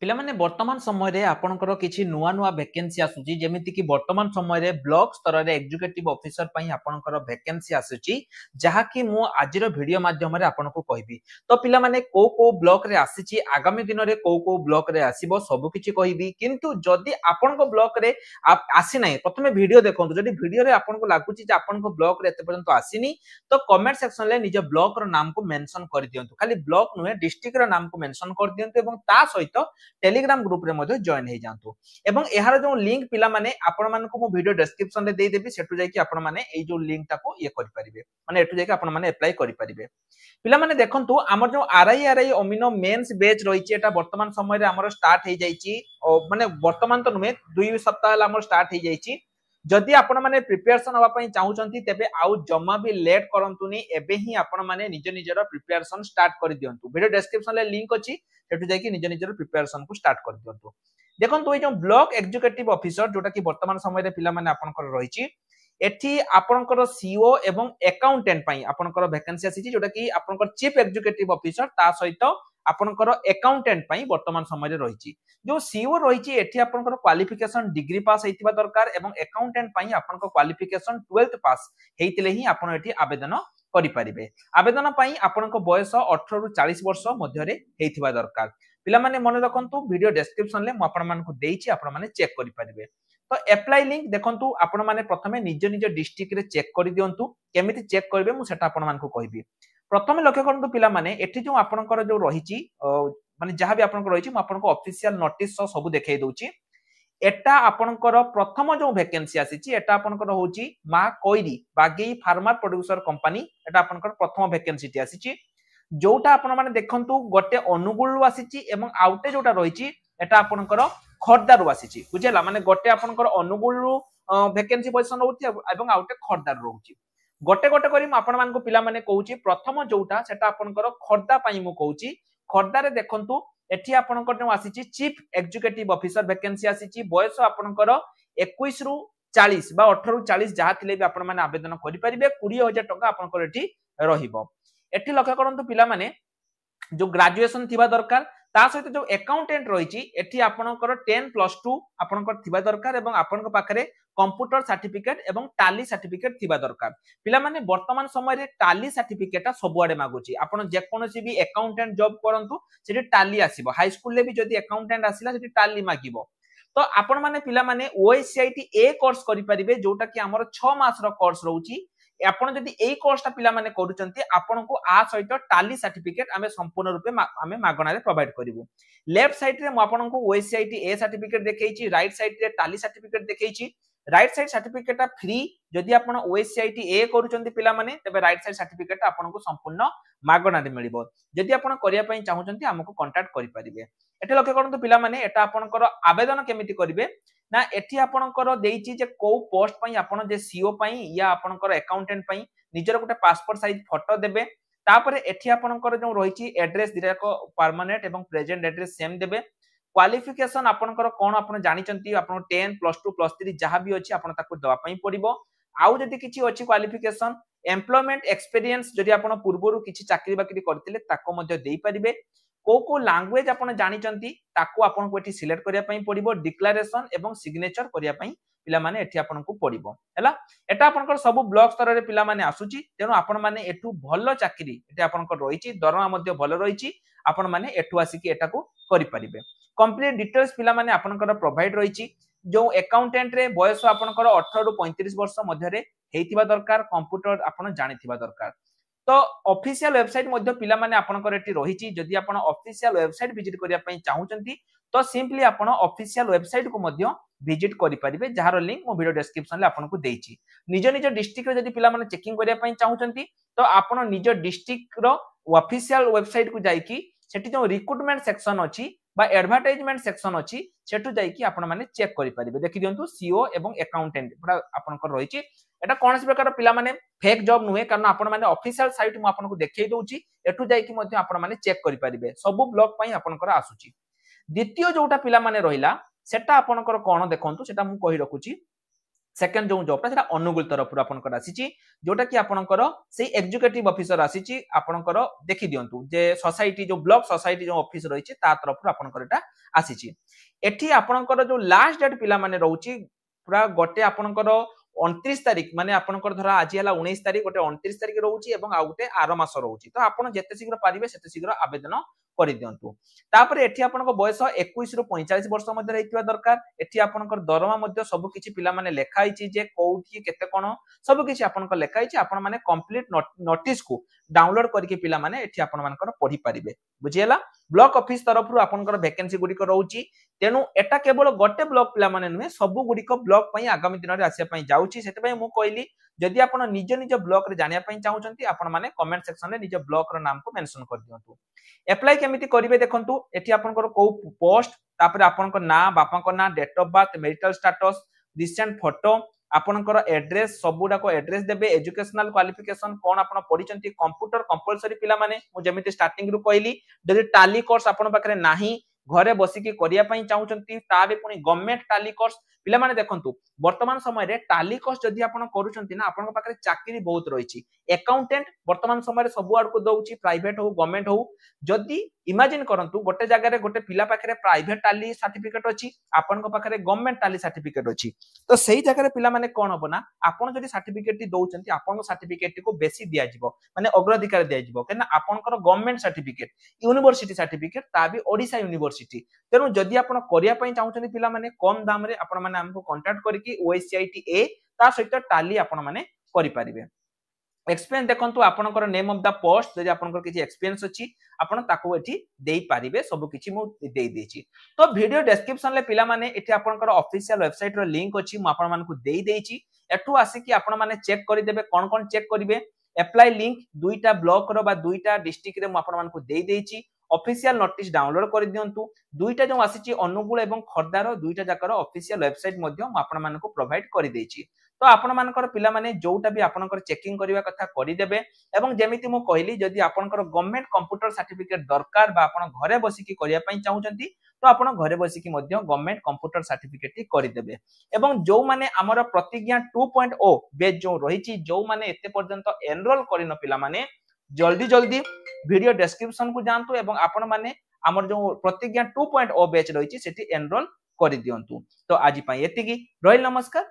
पिला माने वर्तमान समय रे आपनकर किछि नुआ नुआ वैकेंसी आसुची जेमिति कि वर्तमान समय रे ब्लॉक स्तर रे एग्जीक्यूटिव ऑफिसर पई आपनकर वैकेंसी आसुची जहा कि मु आजिर वीडियो माध्यम रे आपनको कहबी। तो पिला माने को ब्लॉक रे आसीची आगामी दिन रे को ब्लॉक रे आसीबो सब किछि कहबी, किंतु जदि आपनको ब्लॉक रे आसी नै प्रथमे वीडियो देखंतु। जदि वीडियो रे आपनको लागुची जे आपनको ब्लॉक रे एते पर्यंत आसीनी तो कमेंट सेक्शन रे निज ब्लॉक रो नाम को मेंशन कर दियंतु। खाली ब्लॉक नुहे डिस्ट्रिक्ट रो नाम को मेंशन कर दियंतु एवं ता सहित टेलीग्राम ग्रुप रे मध्य जॉइन हो जातु। एवं एहार जो लिंक पिला माने आपण मानको मु वीडियो डिस्क्रिप्शन रे दे देबी, सेटु जाय कि आपण माने ए जो लिंक ताको ये करि परिबे, माने एटु जाय कि आपण माने अप्लाई करि परिबे। पिला माने देखंतु हमर जो आरआई अमिनो मेंस बैच रहिछि एटा वर्तमान समय रे हमर स्टार्ट हे जाइछि। माने वर्तमान तो नुमे 2 सप्ताह हला हमर स्टार्ट हे जाइछि। जदि आपण माने प्रिपरेशन हवा पई चाहउचंती तेबे आउ जम्मा भी लेट करंतुनी, एबे ही आपण माने निज निजर प्रिपरेशन स्टार्ट कर दियंतु। वीडियो डिस्क्रिप्शन ले लिंक अछि, सेटु जाय कि निज निजर प्रिपरेशन को स्टार्ट कर दियंतु। देखंतु ए जो ब्लॉक एग्जीक्यूटिव ऑफिसर जोटा कि वर्तमान समय रे पिला माने आपनकर रहिछि, एठी आपनकर सीओ एवं अकाउंटेंट पई आपनकर वैकेंसी आसीछि जोटा कि आपनकर चीफ एग्जीक्यूटिव ऑफिसर ता सहित आपनकर अकाउंटेंट पई वर्तमान समय रे रहिछि। जो सीओ रहिछि एठी आपनकर क्वालिफिकेशन डिग्री पास हेतिबा दरकार एवं अकाउंटेंट पई आपनकर क्वालिफिकेशन 12th पास हेतिले ही आपण एठी आवेदन करि परिबे। आवेदन पई आपनकर बयस 18 रु 40 वर्ष मध्य रे हेतिबा दरकार। पिला माने मने रखंतु, वीडियो डिस्क्रिप्शन ले म आपण मानकु देइछि, आपण माने चेक करि परिबे। तो अप्लाई लिंक देखंतु आपण माने प्रथमे निज निज डिस्ट्रिक्ट रे चेक करि दियंतु। केमिति चेक करबे मु सेटा आपण मानकु कहबी। प्रथमे लक्ष्य करंतु पिला माने एठी जो आपनकर जो रहिछि माने जहा भी आपनकर रहिछि म आपनको ऑफिशियल नोटिस सब देखाई दउछि। एटा आपनकर प्रथम जो वैकेंसी आसीछि एटा आपनकर होछि मा कोइरी बागेई फार्मर प्रोड्यूसर कंपनी। एटा आपनकर प्रथम वैकेंसी टी आसीछि, जोटा आपण माने देखंतु गोटे अनुगुल रु आसीछि एवं आउटे जोटा रहिछि एटा आपनकर खरदा रु आसीछि। बुझेला, माने गोटे आपनकर अनुगुल रु वैकेंसी पोजीशन रहउछि एवं आउटे खरदा रु रहउछि। गोटे गोटे करी म आपण मानको पिला माने कहउछि। प्रथम जोटा सेटा आपनकर खरदा पई मु कहउछि। खरदा रे देखंतु एठी आपनकर जो आसीछि चीफ एग्जीक्यूटिव ऑफिसर वैकेंसी आसीछि। बयस आपनकर 21 रु 40 बा 18 रु 40 जहा थिले भी आपण माने आवेदन करि परिबे। 20000 टका आपनकर एठी रहिबो। एठी लक्ष्य करंतु पिला माने जो ग्रेजुएशन थिबा दरकार, ता सहित जो अकाउंटेंट रहिछि एठी आपनकर 10+2 आपनकर थिबा दरकार एवं आपनक पाखरे कंप्यूटर सर्टिफिकेट एवं टाली सर्टिफिकेट थिबा दरकार। पिला माने वर्तमान समय रे टाली सर्टिफिकेट सबुआडे मागुछि। आपण जे कोनोसी भी अकाउंटेंट जॉब करंतु सेठी टाली आसीबो। हाई स्कूल ले भी जदि अकाउंटेंट आसीला सेठी टाली मागिबो। तो आपण माने पिला माने ओएससीआईटी ए कोर्स करि परिबे, जोटा कि हमर 6 मास रो कोर्स रहउछि। आपण जदि एई कोर्सटा पिला माने करूचंती आपनको आ सहित टाली सर्टिफिकेट आमे संपूर्ण रूपे आमे मागणा रे प्रोवाइड करिवु। लेफ्ट साइड रे म आपनको ओएससीआईटी ए सर्टिफिकेट देखैछि, राइट साइड रे टाली सर्टिफिकेट देखैछि। Right side certificate free. जदि आपण ओएससीआईटी ए करूचंती पिला माने तबे राइट साइड सर्टिफिकेट आपनको संपूर्ण मागणा रे मिलिबो। जदि आपण करिया पई चाहुचंती हमको कांटेक्ट करि परिबे। एटे लक्ष्य करंतु पिला माने एटा आपनकर आवेदन केमिति करिवे ना, एठी आपनकर देइछि जे को पोस्ट पई आपण जे सीओ पई या आपनकर अकाउंटेंट पई निजर गोटे पासपोर्ट साइज फोटो देबे। तापरे एठी आपनकर जो रहिछि एड्रेस दिराक परमानेंट एवं प्रेजेंट एड्रेस सेम देबे। क्वालिफिकेशन आपनकर कोन आपण जानिचंती, आपण 10+2 +3 जहा भी अछि आपण ताको दवा पई पड़िबो। आउ जदि किछि अछि क्वालिफिकेशन एम्प्लॉयमेंट एक्सपीरियंस जदि आपण पूर्वरु किछि चाकरी बाकरी करथिले ताको मध्ये देई परिबे। को लैंग्वेज आपण जानिचंती ताको आपण को एठी सिलेक्ट करिया पई पड़िबो। डिक्लेरेशन एवं सिग्नेचर करिया पई पिला माने एठी आपण को पड़िबो। हैला, एटा आपनकर सब ब्लॉक स्तर रे पिला माने आसुची। तेनु आपण माने एठु भलो चाकरी एठी आपनकर रहिछि, दरमा मध्ये भलो रहिछि। आपण माने एठु आसी कि एटा को करि परिबे। कंप्लीट डिटेल्स पिला माने आपनकर प्रोवाइड रहिछि। जो अकाउंटेंट रे बयस आपनकर 18 रु 35 वर्ष मध्य रे हेतिबा दरकार। कंप्यूटर आपण जानिथिबा दरकार। तो ऑफिशियल वेबसाइट मध्ये पिला माने आपनकर एठी रहिछि। जदि आपण ऑफिशियल वेबसाइट विजिट करिया पई चाहुचंती तो सिंपली आपण ऑफिशियल वेबसाइट को मध्ये विजिट करि परिबे, जहार लिंक मो वीडियो डिस्क्रिप्शन ले आपनको देइछि। निज निज डिस्ट्रिक्ट रे जदि पिला माने चेकिंग करिया पई चाहुचंती तो आपण निज डिस्ट्रिक्ट रो ऑफिशियल वेबसाइट को जाई कि सेठी जो रिक्रूटमेंट सेक्शन अछि बा एडवर्टाइजमेंट सेक्शन अछि सेठु जाई कि आपण माने चेक करि परिबे। देखि दियंतु सीओ एवं अकाउंटेंट पुरा आपनकर रहिछि। एटा कोनसी प्रकार पिला माने फेक जॉब नुहे, कारण आपण माने ऑफिशियल साइट मु आपनको देखाई दउछि। एठु जाई कि मध्ये आपण माने चेक करि परिबे। सब ब्लॉक पई आपनकर आसुछि। द्वितीय जोटा पिला माने रहिला सेटा आपनकर कोन देखंतु, सेटा मु कहि रखुछि। सेकंड जो जॉब ता अनुगुल तरफ आपनकर आसीची जोटा कि आपनकर से एग्जीक्यूटिव ऑफिसर आसीची आपनकर देखि दियंतु जे सोसाइटी जो ब्लॉक सोसाइटी जो ऑफिस रहिची ता तरफ आपनकर एटा आसीची एठी आपनकर जो लास्ट डेट पिला माने रहउची पूरा गोटे आपनकर 29 तारिख माने आपनकर धरा आज हला 19 तारिख गोटे 29 तारिख रहउची एवं आ गोटे आरो मास रहउची तो आपण जेते शीघ्र पारिबे सेते शीघ्र आवेदन करि दियंतु तापरे एठी आपनको बयस 21 रु 45 वर्ष मध्ये रहितवा दरकार एठी आपनकर दरमा मध्ये सब किछि पिला माने लेखा हिची जे कोउठी केते कोन सब किछि आपनकर लेखा हिची आपण माने कंप्लीट नोटिस को डाउनलोड करके पिला माने एठी आपण मानकर पढी पारिबे बुझियला ब्लॉक ऑफिस तरफ रु आपनकर वैकेंसी गुडी को रहउची तेनु एटा केवल गोटे ब्लॉक पिला माने नुहे सब गुडी को ब्लॉक पई आगामी दिन रे आसे पई जाउची सेते पई मु कहली जदि आपण निज निज ब्लॉक रे जानिया पई चाहउचंती आपण माने कमेंट सेक्शन रे निज ब्लॉक रो नाम को मेंशन कर दियंतु अप्लाई केमिति करिवे देखंतु एठी आपनकर को पोस्ट तापर आपनकर ना बापा ना date of birth marital status recent photo आपनकर एड्रेस सबुडा को एड्रेस देबे एजुकेशनल क्वालिफिकेशन कोन आपण पढिचंती कंप्यूटर कंपलसरी पिला माने मु जेमिति स्टार्टिंग रु कहली जदि टाली कोर्स आपण पाखरे नाही घरे बसिकी करिया पई चाहउचंती ताबे पुनी गवर्नमेंट टाली कोर्स पिला माने देखंतु वर्तमान समय रे टाली कोर्स जदि आपण करूचंती ना आपण पाखरे चाकरी बहुत रहिची अकाउंटेंट वर्तमान समय रे सब आड़ को दउची प्राइवेट हो गवर्नमेंट हो जदि इमेजिन करंतु गोटे जगह रे गोटे पिला पाखरे प्राइवेट टाली सर्टिफिकेट अछि आपण पाखरे गवर्नमेंट टाली सर्टिफिकेट अछि तो सेही जगह रे पिला माने कोन होबना आपण जदि सर्टिफिकेट टी दउचंती आपण सर्टिफिकेट को बेसी दिया जिवो माने अग्राधिकार दिया जिवो केना आपनकर गवर्नमेंट सर्टिफिकेट यूनिवर्सिटी सर्टिफिकेट ताबी ओडिसा यूनिवर्सिटी तेनु जदि आपण करिया पई चाहउचंती पिला माने कम दाम रे आपण माने हमको कांटेक्ट करिकि ओएससीआईटी ए ता सहित टाली आपण माने करि परिबे एक्सपीरियंस देखंतु आपनकर नेम ऑफ द पोस्ट जदि आपनकर किछि एक्सपीरियंस अछि आपण ताको एठी देई पारिबे सब किछि मु देई देछि तो वीडियो डिस्क्रिप्शन ले पिला माने एठी आपनकर ऑफिशियल वेबसाइट रो लिंक अछि मु आपण मानकु देई देछि एठु आसी कि आपण माने चेक करि देबे कोन कोन चेक करिवे अप्लाई लिंक दुईटा ब्लॉक रो बा दुईटा डिस्ट्रिक्ट रे मु आपण मानकु देई देछि ऑफिशियल नोटिस डाउनलोड कर दियंतु दुईटा जो आसीची अनुगुल एवं खरदार दुईटा जाकर ऑफिशियल वेबसाइट मध्ये म आपण मानको प्रोवाइड करि देछि तो आपण मानकर पिला माने जोटा भी आपनकर चेकिंग करिवा कथा करि देबे एवं जेमिति मु कहली जदि आपनकर गवर्नमेंट कंप्यूटर सर्टिफिकेट दरकार बा आपण घरे बसिकी करिया पई चाहउचंती तो आपण घरे बसिकी मध्ये गवर्नमेंट कंप्यूटर सर्टिफिकेट टी करि देबे एवं जो माने हमर प्रतिज्ञा 2.0 बेच जो रहिची जो माने एते पर्यंत एनरोल करिनो पिला माने जल्दी जल्दी वीडियो डिस्क्रिप्शन को जानतु एवं आपण माने हमर जो प्रतिज्ञा 2.0 बैच रहिची सेठी एनरोल करि दियंतु तो आज पई एतिकी रहिल नमस्कार।